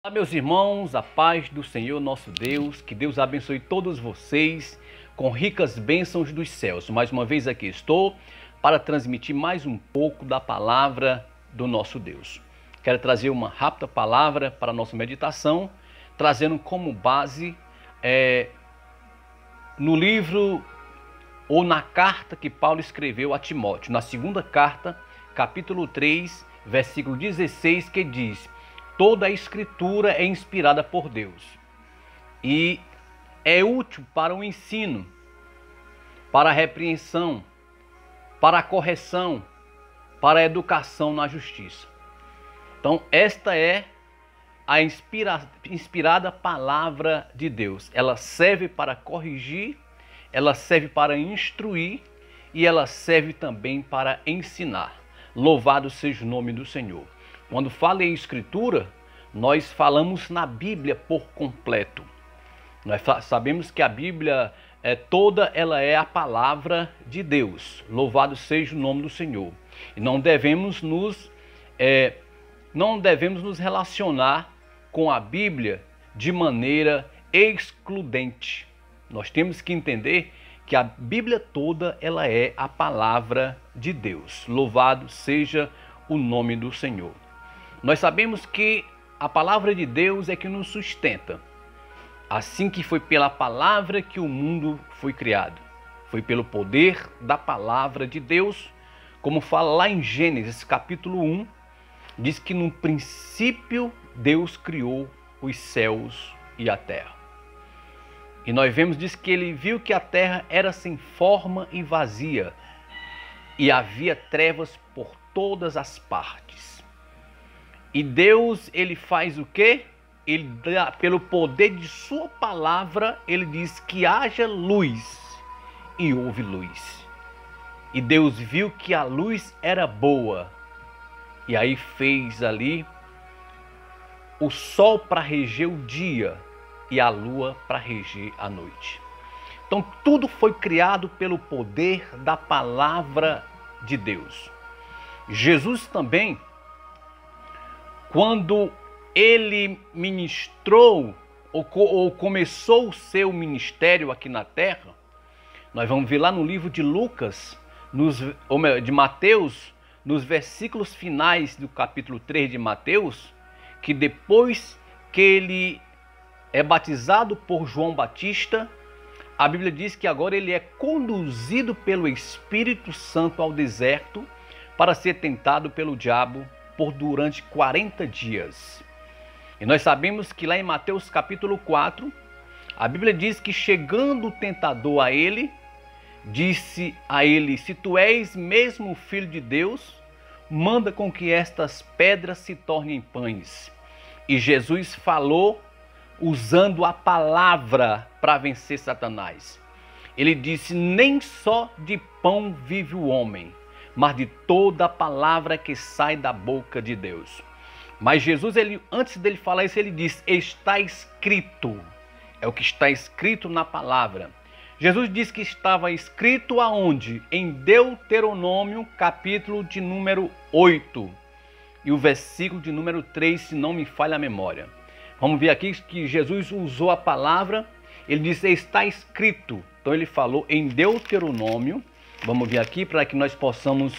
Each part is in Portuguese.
Olá, meus irmãos, a paz do Senhor nosso Deus, que Deus abençoe todos vocês com ricas bênçãos dos céus. Mais uma vez aqui estou para transmitir mais um pouco da palavra do nosso Deus. Quero trazer uma rápida palavra para a nossa meditação, trazendo como base no livro ou na carta que Paulo escreveu a Timóteo, na segunda carta, capítulo 3, versículo 16, que diz: toda a escritura é inspirada por Deus e é útil para o ensino, para a repreensão, para a correção, para a educação na justiça. Então, esta é a inspirada palavra de Deus. Ela serve para corrigir, ela serve para instruir e ela serve também para ensinar. Louvado seja o nome do Senhor. Quando fala em escritura, nós falamos na Bíblia por completo. Nós sabemos que a Bíblia toda ela é a palavra de Deus. Louvado seja o nome do Senhor. E não devemos nos relacionar com a Bíblia de maneira excludente. Nós temos que entender que a Bíblia toda ela é a palavra de Deus. Louvado seja o nome do Senhor. Nós sabemos que a palavra de Deus é que nos sustenta. Assim que foi pela palavra que o mundo foi criado. Foi pelo poder da palavra de Deus, como fala lá em Gênesis capítulo 1, diz que no princípio Deus criou os céus e a terra. E nós vemos, diz que ele viu que a terra era sem forma e vazia, e havia trevas por todas as partes. E Deus, ele faz o quê? Ele dá, pelo poder de sua palavra, ele diz que haja luz, e houve luz. E Deus viu que a luz era boa, e aí fez ali o sol para reger o dia e a lua para reger a noite. Então tudo foi criado pelo poder da palavra de Deus. Jesus também, quando ele ministrou ou começou o seu ministério aqui na terra, nós vamos ver lá no livro de Lucas, de Mateus, nos versículos finais do capítulo 3 de Mateus, que depois que ele é batizado por João Batista, a Bíblia diz que agora ele é conduzido pelo Espírito Santo ao deserto para ser tentado pelo diabo durante 40 dias. E nós sabemos que lá em Mateus capítulo 4, a Bíblia diz que chegando o tentador a ele, disse a ele: se tu és mesmo o Filho de Deus, manda com que estas pedras se tornem pães. E Jesus falou usando a palavra para vencer Satanás. Ele disse: nem só de pão vive o homem, mas de toda a palavra que sai da boca de Deus. Mas Jesus, antes dele falar isso, ele diz: está escrito. É o que está escrito na palavra. Jesus disse que estava escrito aonde? Em Deuteronômio, capítulo de número 8. E o versículo de número 3, se não me falha a memória. Vamos ver aqui que Jesus usou a palavra, ele disse: está escrito. Então ele falou em Deuteronômio. Vamos ver aqui para que nós possamos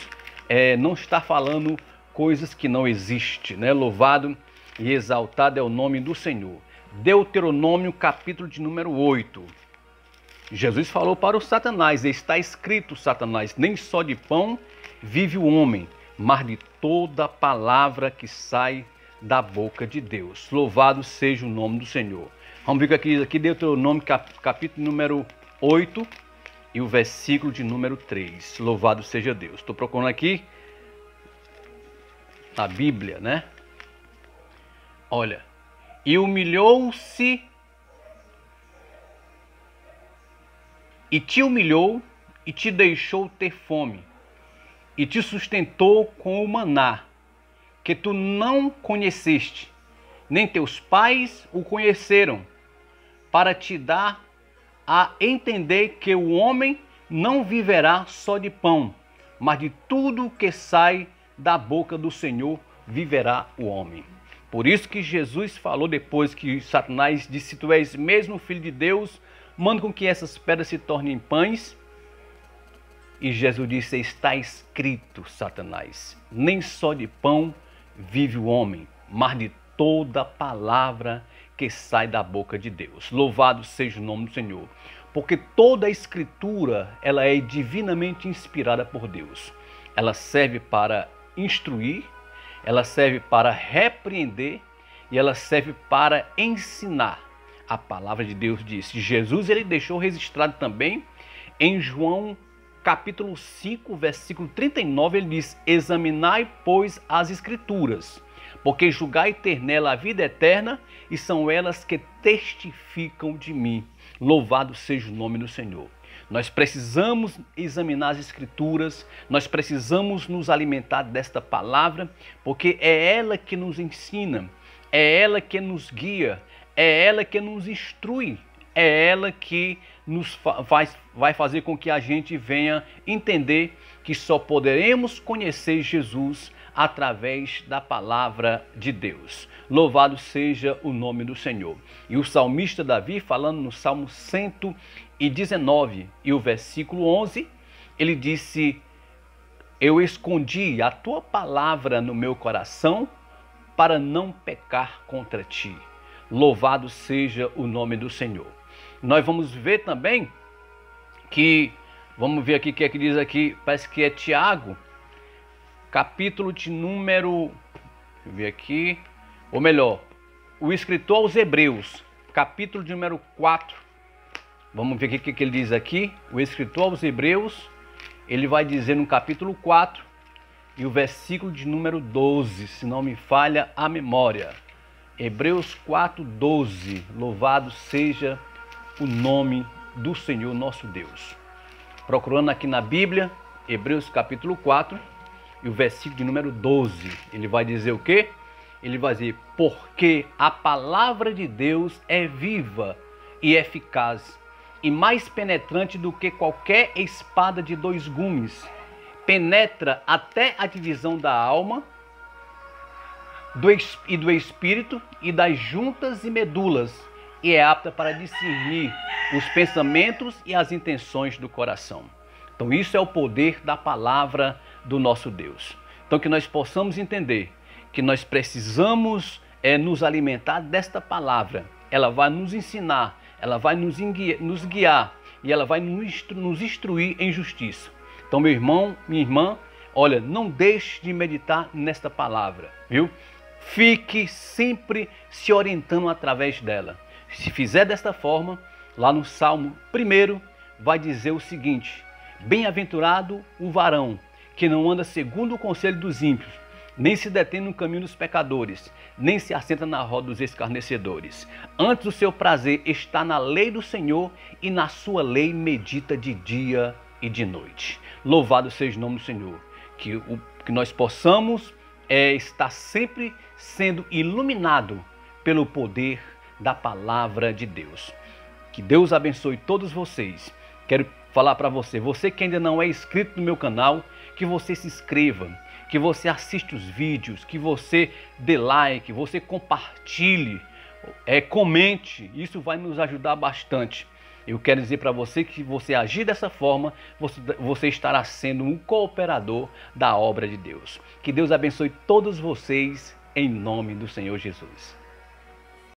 não estar falando coisas que não existem, né? Louvado e exaltado é o nome do Senhor. Deuteronômio, capítulo de número 8. Jesus falou para o Satanás: está escrito, Satanás, nem só de pão vive o homem, mas de toda palavra que sai da boca de Deus. Louvado seja o nome do Senhor. Vamos ver aqui Deuteronômio, capítulo número 8 e o versículo de número 3. Louvado seja Deus. Estou procurando aqui na Bíblia, né? Olha. E humilhou-se e te humilhou e te deixou ter fome e te sustentou com o maná, que tu não conheceste, nem teus pais o conheceram, para te dar a entender que o homem não viverá só de pão, mas de tudo que sai da boca do Senhor viverá o homem. Por isso que Jesus falou depois que Satanás disse: se tu és mesmo filho de Deus, manda com que essas pedras se tornem pães. E Jesus disse: está escrito, Satanás, nem só de pão vive o homem, mas de toda palavra que sai da boca de Deus. Louvado seja o nome do Senhor. Porque toda a escritura, ela é divinamente inspirada por Deus. Ela serve para instruir, ela serve para repreender e ela serve para ensinar. A palavra de Deus diz. Jesus, ele deixou registrado também em João capítulo 5, versículo 39, ele diz: examinai, pois, as escrituras, porque julgai ter nela a vida eterna, e são elas que testificam de mim. Louvado seja o nome do Senhor. Nós precisamos examinar as escrituras, nós precisamos nos alimentar desta palavra, porque é ela que nos ensina, é ela que nos guia, é ela que nos instrui, é ela que vai fazer com que a gente venha entender que só poderemos conhecer Jesus através da palavra de Deus. Louvado seja o nome do Senhor. E o salmista Davi, falando no Salmo 119 e o versículo 11, ele disse: eu escondi a tua palavra no meu coração para não pecar contra ti. Louvado seja o nome do Senhor. Nós vamos ver também que, vamos ver aqui o que é que diz aqui, parece que é Tiago, capítulo de número, deixa eu ver aqui, ou melhor, o escritor aos Hebreus, capítulo de número 4, vamos ver o que ele diz aqui, o escritor aos Hebreus, ele vai dizer no capítulo 4 e o versículo de número 12, se não me falha a memória. Hebreus 4:12, louvado seja o nome do Senhor nosso Deus. Procurando aqui na Bíblia, Hebreus capítulo 4 e o versículo de número 12, ele vai dizer o quê? Ele vai dizer: porque a palavra de Deus é viva e eficaz, e mais penetrante do que qualquer espada de dois gumes, penetra até a divisão da alma do espírito e das juntas e medulas, e é apta para discernir os pensamentos e as intenções do coração. Então isso é o poder da palavra do nosso Deus. Então que nós possamos entender que nós precisamos nos alimentar desta palavra. Ela vai nos ensinar, ela vai nos guiar e ela vai nos instruir em justiça. Então, meu irmão, minha irmã, olha, não deixe de meditar nesta palavra, viu? Fique sempre se orientando através dela. Se fizer desta forma, lá no Salmo 1 vai dizer o seguinte: bem-aventurado o varão que não anda segundo o conselho dos ímpios, nem se detém no caminho dos pecadores, nem se assenta na roda dos escarnecedores. Antes o seu prazer está na lei do Senhor, e na sua lei medita de dia e de noite. Louvado seja o nome do Senhor. Que nós possamos estar sempre sendo iluminado pelo poder da palavra de Deus. Que Deus abençoe todos vocês. Quero falar para você, você que ainda não é inscrito no meu canal, que você se inscreva, que você assista os vídeos, que você dê like, você compartilhe, comente, isso vai nos ajudar bastante. Eu quero dizer para você que você agir dessa forma, você estará sendo um cooperador da obra de Deus. Que Deus abençoe todos vocês em nome do Senhor Jesus.